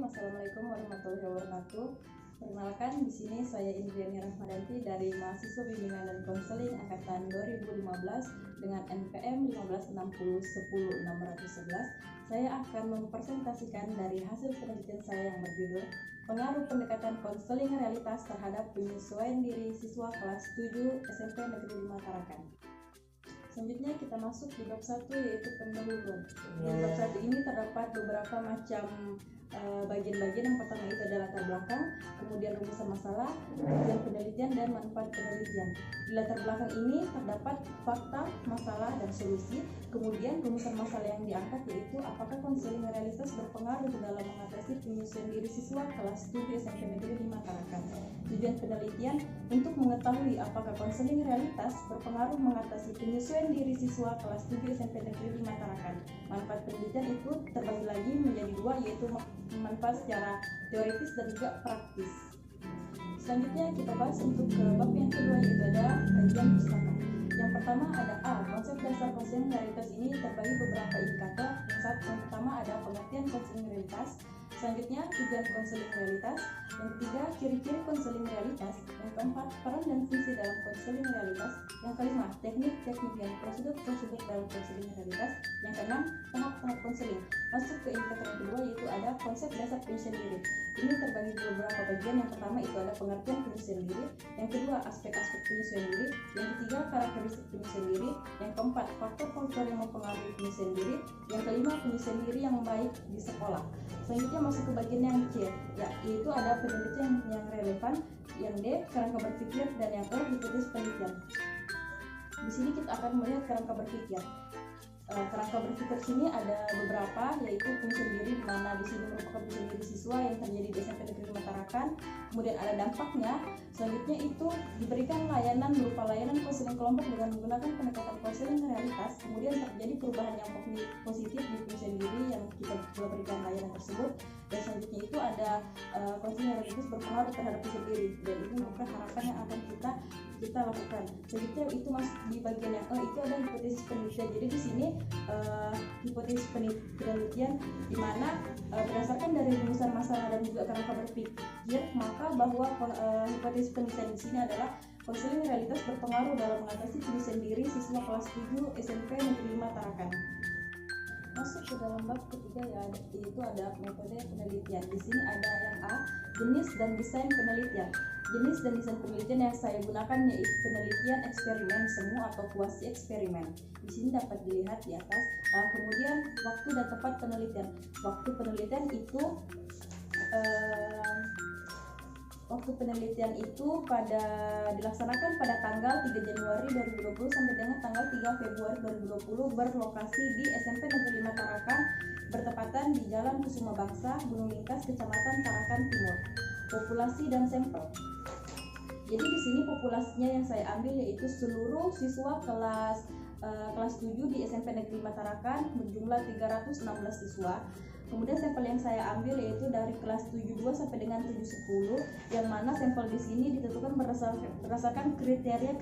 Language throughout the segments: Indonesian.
Assalamualaikum warahmatullahi wabarakatuh. Perkenalkan, di sini saya Indriani Rahmadanti dari mahasiswa bimbingan dan konseling angkatan 2015 dengan NPM 156010-611. Saya akan mempresentasikan dari hasil penelitian saya yang berjudul Pengaruh Pendekatan Konseling Realitas Terhadap Penyesuaian Diri Siswa Kelas 7 SMP Negeri 5 Tarakan. Selanjutnya kita masuk di bab 1, yaitu pendahuluan. Di bab 1 ini terdapat beberapa macam bagian-bagian. Yang pertama itu adalah latar belakang, kemudian rumusan masalah, kemudian penelitian dan manfaat penelitian. Di latar belakang ini terdapat fakta, masalah, dan solusi. Kemudian rumusan masalah yang diangkat yaitu apakah konseling realitas berpengaruh dalam mengatasi penyesuaian diri siswa kelas 7 SMP Negeri 5 Tarakan. Tujuan penelitian untuk mengetahui apakah konseling realitas berpengaruh mengatasi penyesuaian diri siswa kelas 7 SMP Negeri 5 Tarakan. Manfaat penelitian itu terbagi lagi menjadi dua, yaitu manfaat secara teoritis dan juga praktis. Selanjutnya kita bahas untuk ke bab yang kedua, yaitu adalah kajian pustaka. Yang pertama ada A. Konsep dasar konseling realitas ini terbagi beberapa indikator. Yang pertama ada pengertian konseling realitas. Selanjutnya tujuan konseling realitas. Yang ketiga ciri-ciri konseling realitas. Yang keempat peran dan fungsi dalam konseling realitas. Yang kelima teknik-teknik dan prosedur-prosedur dalam konseling realitas. Yang keenam tahap-tahap konseling. Masuk ke indikator yang kedua, yaitu ada konsep dasar penyusuan diri. Ini terbagi beberapa bagian. Yang pertama itu ada pengertian penyusuan diri. Yang kedua aspek-aspek penyusuan diri. Yang ketiga karakteristik penyusuan diri. Yang keempat faktor-faktor yang mempengaruhi penyusuan diri. Yang kelima penyusuan diri yang baik di sekolah. Selanjutnya masuk ke bagian yang C, yaitu ada penelitian yang relevan. Yang D kerangka berpikir, dan yang E hipotesis penelitian. Di sini kita akan melihat kerangka berpikir. Kerangka berpikir sini ada beberapa, yaitu penyusuan diri, di mana di sini merupakan penyusuan diri siswa yang terjadi di SMP Negeri 5 Tarakan. Kemudian ada dampaknya. Selanjutnya itu diberikan layanan berupa layanan konseling kelompok dengan menggunakan pendekatan konseling realitas. Kemudian terjadi perubahan yang positif di penyusuan diri yang kita telah berikan layanan tersebut. Dan selanjutnya itu ada konseling realitas berpengaruh terhadap penyusuan diri, dan ini merupakan harapan yang akan kita lakukan. Selanjutnya itu masuk di bagian yang itu ada hipotesis penelitian. Jadi di sini hipotesis penelitian di mana berdasarkan dari rumusan masalah dan juga kerangka berpikir, maka bahwa hipotesis penelitian di sini adalah konseling realitas berpengaruh dalam mengatasi penyusuan diri siswa kelas 7 SMP Negeri 5 Tarakan. Masuk ke dalam bab ketiga, yaitu ada metode penelitian. Di sini ada yang A, jenis dan desain penelitian. Jenis dan desain penelitian yang saya gunakan yaitu penelitian eksperimen semu atau kuasi eksperimen. Di sini dapat dilihat di atas. Kemudian waktu dan tempat penelitian. Waktu penelitian itu dilaksanakan pada tanggal 3 Januari 2020 sampai dengan tanggal 3 Februari 2020, berlokasi di SMP Negeri 5 Tarakan, bertepatan di Jalan Kusuma Bangsa, Gunung Lingkas, Kecamatan Tarakan Timur. Populasi dan sampel. Jadi di sini populasinya yang saya ambil yaitu seluruh siswa kelas 7 di SMP Negeri 5 Tarakan berjumlah 316 siswa. Kemudian sampel yang saya ambil yaitu dari kelas 72 sampai dengan 710, yang mana sampel di sini ditentukan berdasarkan kriteria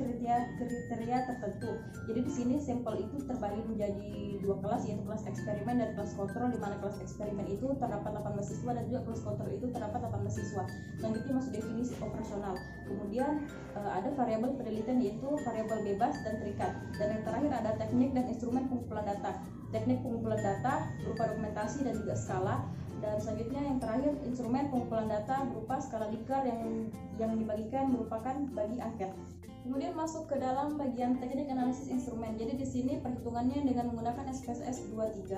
tertentu. Jadi di sini sampel itu terbagi menjadi dua kelas, yaitu kelas eksperimen dan kelas kontrol, di mana kelas eksperimen itu terdapat 18 siswa dan juga kelas kontrol itu terdapat 18 siswa. Selanjutnya masuk definisi operasional. Kemudian ada variabel penelitian yaitu variabel bebas dan terikat. Dan yang terakhir ada teknik dan instrumen pengumpulan data. Teknik pengumpulan data berupa dokumentasi dan juga skala. Dan selanjutnya yang terakhir instrumen pengumpulan data berupa skala Likert yang dibagikan merupakan bagi angket. Kemudian masuk ke dalam bagian teknik analisis instrumen. Jadi di sini perhitungannya dengan menggunakan SPSS 23,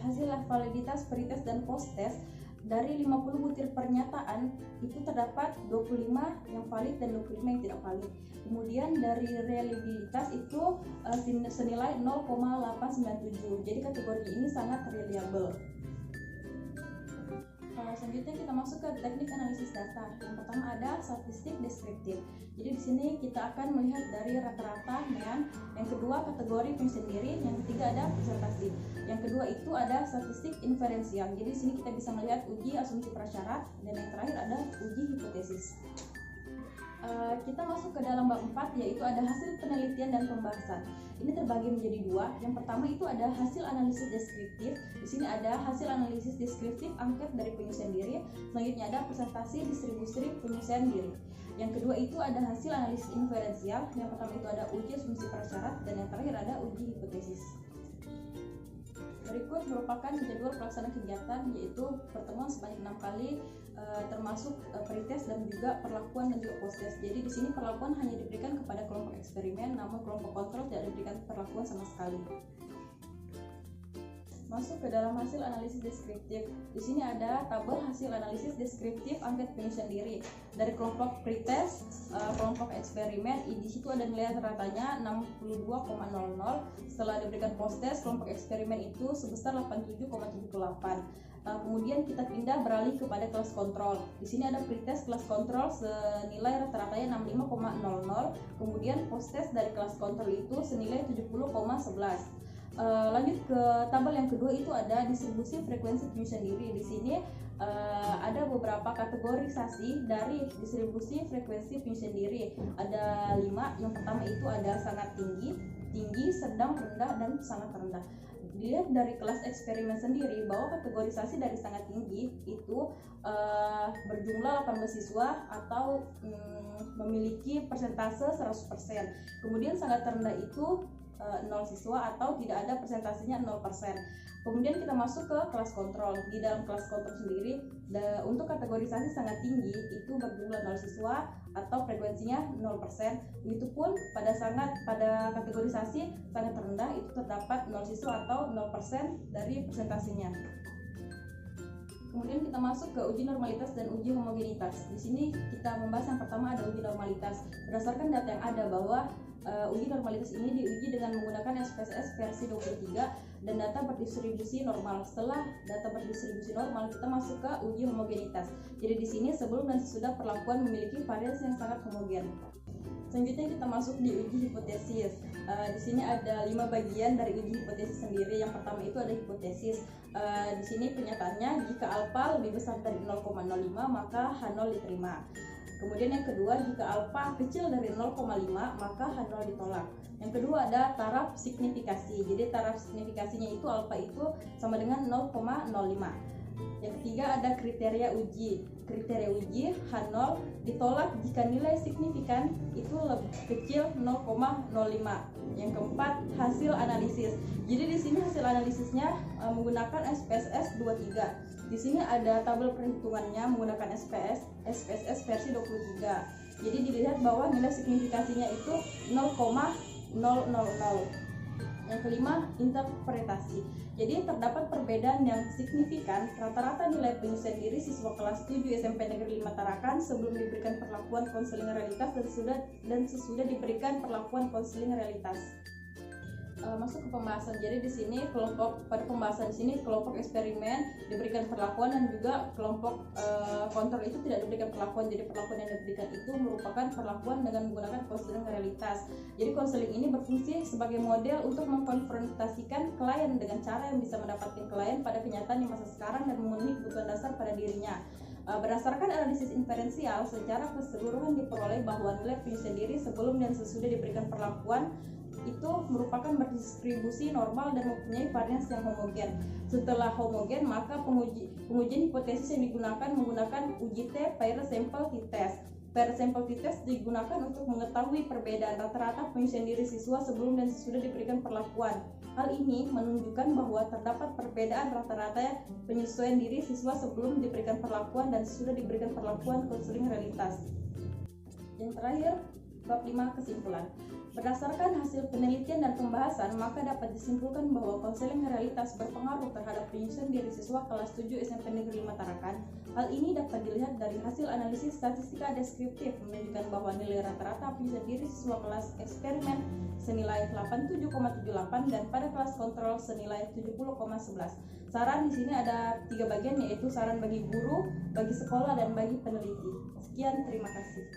hasil validitas, pretest dan post test. Dari 50 butir pernyataan itu terdapat 25 yang valid dan 25 yang tidak valid. Kemudian dari reliabilitas itu senilai 0,897. Jadi kategori ini sangat reliable. Selanjutnya kita masuk ke teknik analisis data. Yang pertama ada statistik deskriptif. Jadi di sini kita akan melihat dari rata-rata, mean. Yang kedua kategori penyusuan diri. Yang ketiga ada presentasi. Yang kedua itu ada statistik inferensial. Jadi di sini kita bisa melihat uji asumsi prasyarat, dan yang terakhir ada uji hipotesis. Kita masuk ke dalam bab 4, yaitu ada hasil penelitian dan pembahasan. Ini terbagi menjadi dua. Yang pertama itu ada hasil analisis deskriptif. Di sini ada hasil analisis deskriptif angket dari penyelesaian diri. Selanjutnya ada presentasi distribusi penyelesaian diri. Yang kedua itu ada hasil analisis inferensial. Yang pertama itu ada uji asumsi prasyarat, dan yang terakhir ada uji hipotesis. Berikut merupakan jadwal pelaksana kegiatan, yaitu pertemuan sebanyak 6 kali, termasuk pretest dan juga perlakuan dan juga post-test. Jadi di sini perlakuan hanya diberikan kepada kelompok eksperimen, namun kelompok kontrol tidak diberikan perlakuan sama sekali. Masuk ke dalam hasil analisis deskriptif. Di sini ada tabel hasil analisis deskriptif angket penyelesaian diri dari kelompok pretest, kelompok eksperimen. Di situ ada nilai rata-ratanya 62,00. Setelah diberikan post-test, kelompok eksperimen itu sebesar 87,78. Kemudian kita pindah beralih kepada kelas kontrol. Di sini ada pretest kelas kontrol senilai rata-ratanya 65,00. Kemudian post-test dari kelas kontrol itu senilai 70,11. Lanjut ke tabel yang kedua, itu ada distribusi frekuensi penyelesaian diri. Di sini ada beberapa kategorisasi dari distribusi frekuensi penyelesaian diri. Ada 5. Yang pertama itu ada sangat tinggi, sedang, rendah, dan sangat rendah. Dilihat dari kelas eksperimen sendiri bahwa kategorisasi dari sangat tinggi itu berjumlah 18 siswa atau memiliki persentase 100%. Kemudian sangat rendah itu 0 siswa atau tidak ada persentasenya 0%. Kemudian kita masuk ke kelas kontrol. Di dalam kelas kontrol sendiri, untuk kategorisasi sangat tinggi itu berjumlah 0 siswa atau frekuensinya 0%. Begitupun pada kategorisasi sangat rendah itu terdapat 0 siswa atau 0% dari presentasinya. Kemudian kita masuk ke uji normalitas dan uji homogenitas. Di sini kita membahas yang pertama ada uji normalitas. Berdasarkan data yang ada bahwa uji normalitas ini diuji dengan menggunakan SPSS versi 23 dan data berdistribusi normal. Setelah data berdistribusi normal, kita masuk ke uji homogenitas. Jadi di sini sebelum dan sesudah perlakuan memiliki variasi yang sangat homogen. Selanjutnya kita masuk di uji hipotesis. Di sini ada 5 bagian dari uji hipotesis sendiri. Yang pertama itu ada hipotesis. Di sini pernyataannya jika alfa lebih besar dari 0,05 maka H0 diterima. Kemudian yang kedua, jika alfa kecil dari 0,5 maka H0 ditolak. Yang kedua ada taraf signifikasi. Jadi taraf signifikasinya itu alfa itu sama dengan 0,05. Yang ketiga ada kriteria uji. Kriteria uji H0 ditolak jika nilai signifikan itu lebih kecil 0,05. Yang keempat hasil analisis. Jadi di sini hasil analisisnya menggunakan SPSS 23. Di sini ada tabel perhitungannya menggunakan SPSS versi 23. Jadi dilihat bahwa nilai signifikasinya itu 0,000. Yang kelima, interpretasi. Jadi terdapat perbedaan yang signifikan rata-rata nilai penyelesaian diri siswa kelas 7 SMP Negeri 5 Tarakan sebelum diberikan perlakuan konseling realitas dan sesudah diberikan perlakuan konseling realitas. Masuk ke pembahasan. Jadi di sini pada pembahasan di sini kelompok eksperimen diberikan perlakuan dan juga kelompok kontrol itu tidak diberikan perlakuan. Jadi perlakuan yang diberikan itu merupakan perlakuan dengan menggunakan konseling realitas. Jadi konseling ini berfungsi sebagai model untuk mengkonfrontasikan klien dengan cara yang bisa mendapatkan klien pada kenyataan di masa sekarang dan memenuhi kebutuhan dasar pada dirinya. Berdasarkan analisis inferensial, secara keseluruhan diperoleh bahwa nilai penyelesaian diri sebelum dan sesudah diberikan perlakuan itu merupakan berdistribusi normal dan mempunyai varians yang homogen. Setelah homogen, maka pengujian hipotesis yang digunakan menggunakan uji pair sample t-test. Pair sample t-test digunakan untuk mengetahui perbedaan rata-rata penyelesaian diri siswa sebelum dan sesudah diberikan perlakuan. Hal ini menunjukkan bahwa terdapat perbedaan rata-rata penyesuaian diri siswa sebelum diberikan perlakuan dan sesudah diberikan perlakuan konseling realitas. Yang terakhir, bab 5 kesimpulan. Berdasarkan hasil penelitian dan pembahasan, maka dapat disimpulkan bahwa konseling realitas berpengaruh terhadap penyelesaian diri siswa kelas 7 SMP Negeri 5 Tarakan. Hal ini dapat dilihat dari hasil analisis statistika deskriptif menunjukkan bahwa nilai rata-rata penyelesaian diri siswa kelas eksperimen senilai 87,78 dan pada kelas kontrol senilai 70,11. Saran di sini ada 3 bagian, yaitu saran bagi guru, bagi sekolah, dan bagi peneliti. Sekian, terima kasih.